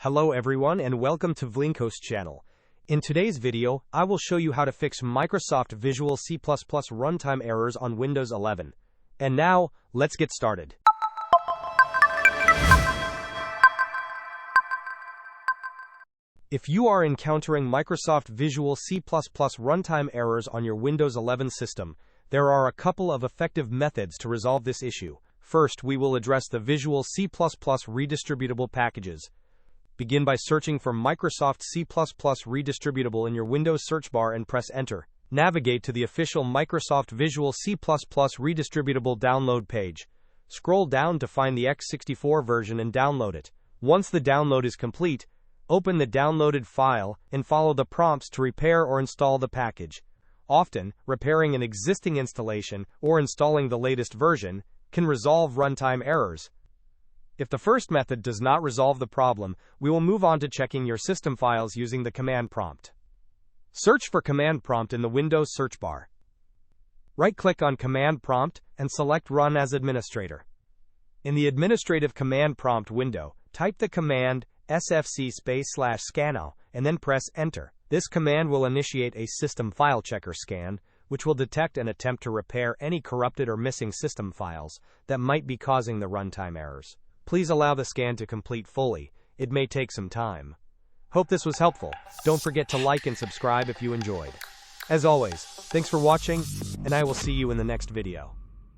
Hello everyone and welcome to Vlinko's channel. In today's video, I will show you how to fix Microsoft Visual C++ runtime errors on Windows 11. And now, let's get started. If you are encountering Microsoft Visual C++ runtime errors on your Windows 11 system, there are a couple of effective methods to resolve this issue. First, we will address the Visual C++ redistributable packages. Begin by searching for Microsoft C++ redistributable in your Windows search bar and press Enter. Navigate to the official Microsoft Visual C++ redistributable download page. Scroll down to find the x64 version and download it. Once the download is complete, open the downloaded file and follow the prompts to repair or install the package. Often, repairing an existing installation or installing the latest version can resolve runtime errors. If the first method does not resolve the problem, we will move on to checking your system files using the command prompt. Search for command prompt in the Windows search bar. Right-click on command prompt and select Run as Administrator. In the administrative command prompt window, type the command sfc/scannow and then press Enter. This command will initiate a system file checker scan, which will detect and attempt to repair any corrupted or missing system files that might be causing the runtime errors. Please allow the scan to complete fully. It may take some time. Hope this was helpful. Don't forget to like and subscribe if you enjoyed. As always, thanks for watching, and I will see you in the next video.